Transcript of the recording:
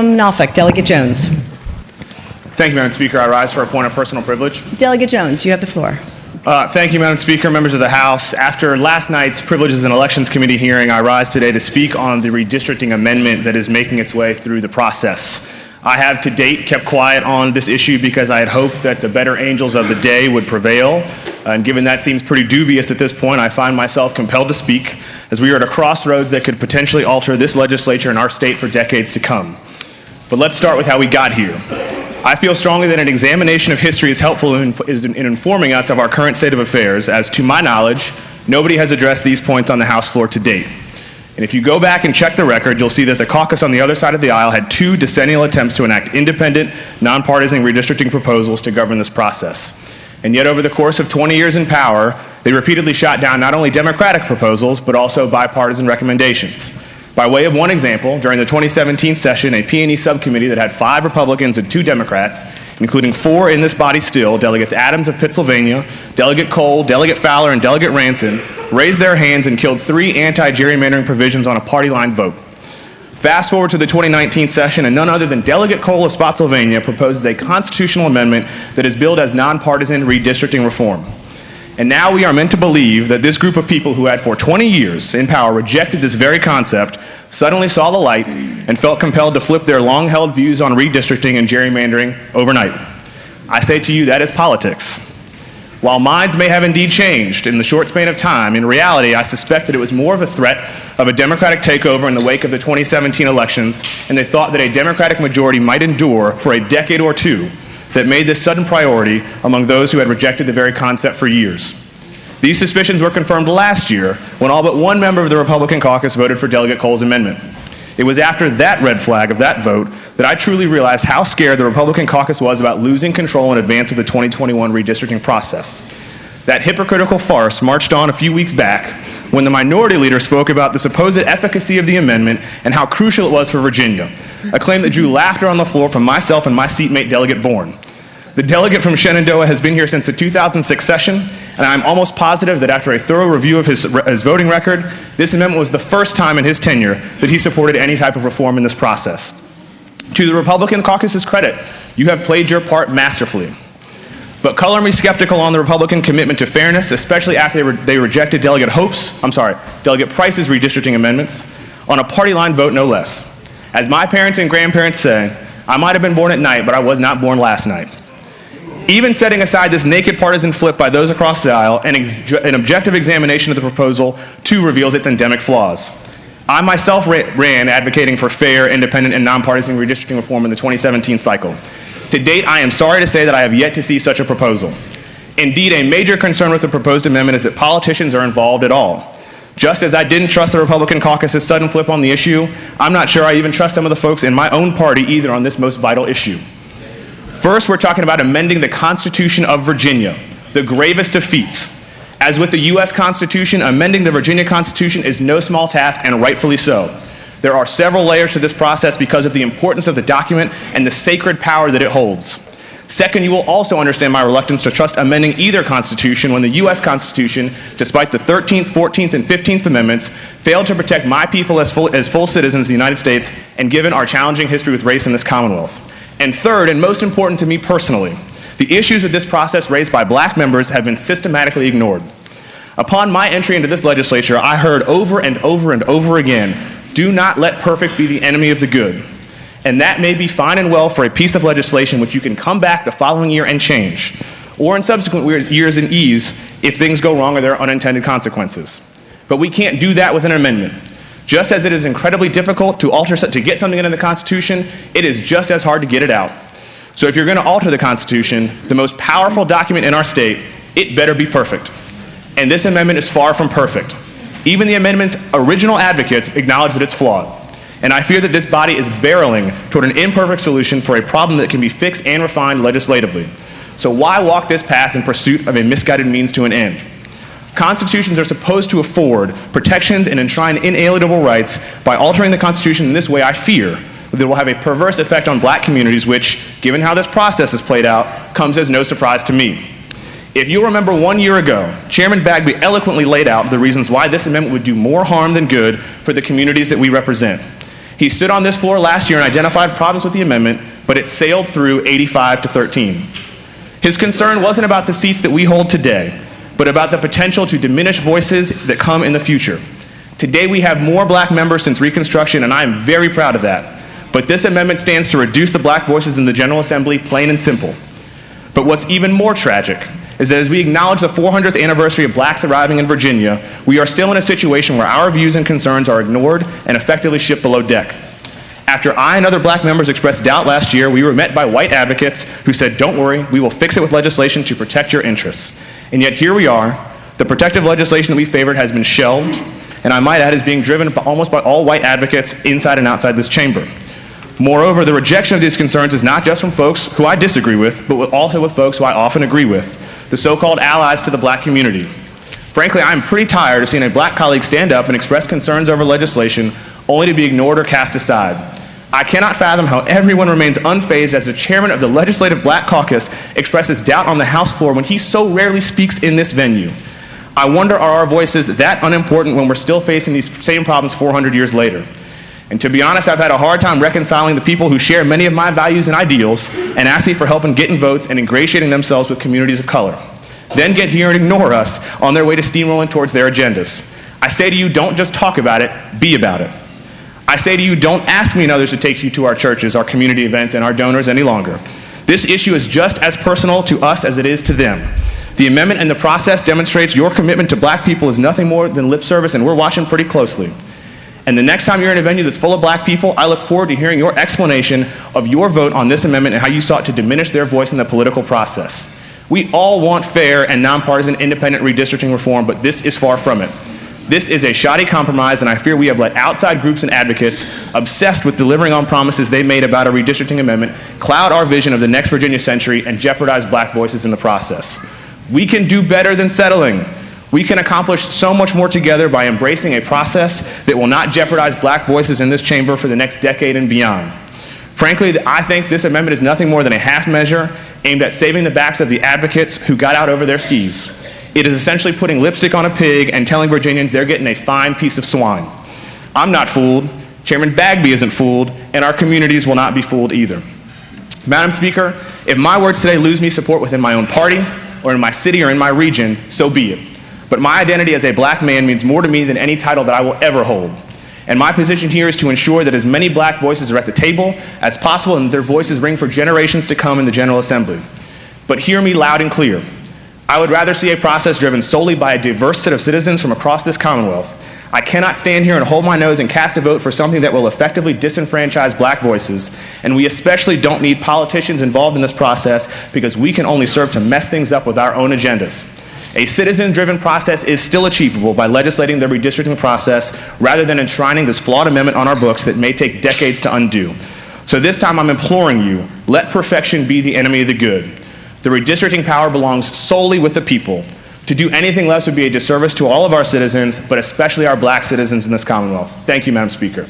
from Norfolk, Delegate Jones. Thank you, Madam Speaker. I rise for a point of personal privilege. Delegate Jones, you have the floor. Thank you, Madam Speaker, members of the House. After last night's Privileges and Elections Committee hearing, I rise today to speak on the redistricting amendment that is making its way through the process. I have to date kept quiet on this issue because I had hoped that the better angels of the day would prevail. And given that seems pretty dubious at this point, I find myself compelled to speak as we are at a crossroads that could potentially alter this legislature and our state for decades to come. But let's start with how we got here. I feel strongly that an examination of history is helpful in informing us of our current state of affairs, as to my knowledge, nobody has addressed these points on the House floor to date. And if you go back and check the record, you'll see that the caucus on the other side of the aisle had 2 decennial attempts to enact independent, nonpartisan redistricting proposals to govern this process. And yet over the course of 20 years in power, they repeatedly shot down not only Democratic proposals, but also bipartisan recommendations. By way of one example, during the 2017 session, a P&E subcommittee that had 5 Republicans and 2 Democrats, including 4 in this body still, Delegates Adams of Pennsylvania, Delegate Cole, Delegate Fowler, and Delegate Ranson, raised their hands and killed 3 anti-gerrymandering provisions on a party-line vote. Fast forward to the 2019 session, and none other than Delegate Cole of Spotsylvania proposes a constitutional amendment that is billed as nonpartisan redistricting reform. And now we are meant to believe that this group of people who had for 20 years in power rejected this very concept suddenly saw the light and felt compelled to flip their long-held views on redistricting and gerrymandering overnight. I say to you, that is politics. While minds may have indeed changed in the short span of time, in reality, I suspect that it was more of a threat of a Democratic takeover in the wake of the 2017 elections, and they thought that a Democratic majority might endure for a decade or 2 that made this sudden priority among those who had rejected the very concept for years. These suspicions were confirmed last year when all but 1 member of the Republican caucus voted for Delegate Cole's amendment. It was after that red flag of that vote that I truly realized how scared the Republican caucus was about losing control in advance of the 2021 redistricting process. That hypocritical farce marched on a few weeks back when the minority leader spoke about the supposed efficacy of the amendment and how crucial it was for Virginia, a claim that drew laughter on the floor from myself and my seatmate Delegate Bourne. The delegate from Shenandoah has been here since the 2006 session, and I'm almost positive that after a thorough review of his voting record, this amendment was the first time in his tenure that he supported any type of reform in this process. To the Republican caucus's credit, you have played your part masterfully. But color me skeptical on the Republican commitment to fairness, especially after they rejected Delegate Price's redistricting amendments on a party line vote, no less. As my parents and grandparents say, I might have been born at night, but I was not born last night. Even setting aside this naked partisan flip by those across the aisle, an objective examination of the proposal too reveals its endemic flaws. I myself ran advocating for fair, independent, and nonpartisan redistricting reform in the 2017 cycle. To date, I am sorry to say that I have yet to see such a proposal. Indeed, a major concern with the proposed amendment is that politicians are involved at all. Just as I didn't trust the Republican caucus's sudden flip on the issue, I'm not sure I even trust some of the folks in my own party either on this most vital issue. First, we're talking about amending the Constitution of Virginia, the gravest of feats. As with the U.S. Constitution, amending the Virginia Constitution is no small task, and rightfully so. There are several layers to this process because of the importance of the document and the sacred power that it holds. Second, you will also understand my reluctance to trust amending either Constitution when the U.S. Constitution, despite the 13th, 14th, and 15th Amendments, failed to protect my people as full citizens of the United States, and given our challenging history with race in this Commonwealth. And third, and most important to me personally, the issues of this process raised by black members have been systematically ignored. Upon my entry into this legislature, I heard over and over and over again, do not let perfect be the enemy of the good. And that may be fine and well for a piece of legislation which you can come back the following year and change, or in subsequent years and ease if things go wrong or there are unintended consequences. But we can't do that with an amendment. Just as it is incredibly difficult to get something into the Constitution, it is just as hard to get it out. So if you're going to alter the Constitution, the most powerful document in our state, it better be perfect. And this amendment is far from perfect. Even the amendment's original advocates acknowledge that it's flawed. And I fear that this body is barreling toward an imperfect solution for a problem that can be fixed and refined legislatively. So why walk this path in pursuit of a misguided means to an end? Constitutions are supposed to afford protections and enshrine inalienable rights. By altering the Constitution in this way, I fear that it will have a perverse effect on black communities, which, given how this process has played out, comes as no surprise to me. If you'll remember 1 year ago, Chairman Bagby eloquently laid out the reasons why this amendment would do more harm than good for the communities that we represent. He stood on this floor last year and identified problems with the amendment, but it sailed through 85 to 13. His concern wasn't about the seats that we hold today, but about the potential to diminish voices that come in the future. Today we have more black members since Reconstruction, and I am very proud of that. But this amendment stands to reduce the black voices in the General Assembly, plain and simple. But what's even more tragic is that as we acknowledge the 400th anniversary of blacks arriving in Virginia, we are still in a situation where our views and concerns are ignored and effectively shipped below deck. After I and other black members expressed doubt last year, we were met by white advocates who said, "Don't worry, we will fix it with legislation to protect your interests." And yet here we are. The protective legislation that we favored has been shelved, and I might add is being driven almost by all white advocates inside and outside this chamber. Moreover, the rejection of these concerns is not just from folks who I disagree with, but also with folks who I often agree with, the so-called allies to the black community. Frankly, I'm pretty tired of seeing a black colleague stand up and express concerns over legislation only to be ignored or cast aside. I cannot fathom how everyone remains unfazed as the chairman of the Legislative Black Caucus expresses doubt on the House floor when he so rarely speaks in this venue. I wonder, are our voices that unimportant when we're still facing these same problems 400 years later? And to be honest, I've had a hard time reconciling the people who share many of my values and ideals and ask me for help in getting votes and ingratiating themselves with communities of color, then get here and ignore us on their way to steamrolling towards their agendas. I say to you, don't just talk about it, be about it. I say to you, don't ask me and others to take you to our churches, our community events, and our donors any longer. This issue is just as personal to us as it is to them. The amendment and the process demonstrates your commitment to black people is nothing more than lip service, and we're watching pretty closely. And the next time you're in a venue that's full of black people, I look forward to hearing your explanation of your vote on this amendment and how you sought to diminish their voice in the political process. We all want fair and nonpartisan independent redistricting reform, but this is far from it. This is a shoddy compromise, and I fear we have let outside groups and advocates obsessed with delivering on promises they made about a redistricting amendment cloud our vision of the next Virginia century and jeopardize black voices in the process. We can do better than settling. We can accomplish so much more together by embracing a process that will not jeopardize black voices in this chamber for the next decade and beyond. Frankly, I think this amendment is nothing more than a half measure aimed at saving the backs of the advocates who got out over their skis. It is essentially putting lipstick on a pig and telling Virginians they're getting a fine piece of swine. I'm not fooled, Chairman Bagby isn't fooled, and our communities will not be fooled either. Madam Speaker, if my words today lose me support within my own party, or in my city, or in my region, so be it. But my identity as a black man means more to me than any title that I will ever hold. And my position here is to ensure that as many black voices are at the table as possible and their voices ring for generations to come in the General Assembly. But hear me loud and clear. I would rather see a process driven solely by a diverse set of citizens from across this Commonwealth. I cannot stand here and hold my nose and cast a vote for something that will effectively disenfranchise black voices, and we especially don't need politicians involved in this process because we can only serve to mess things up with our own agendas. A citizen-driven process is still achievable by legislating the redistricting process rather than enshrining this flawed amendment on our books that may take decades to undo. So this time I'm imploring you, let perfection be the enemy of the good. The redistricting power belongs solely with the people. To do anything less would be a disservice to all of our citizens, but especially our black citizens in this Commonwealth. Thank you, Madam Speaker.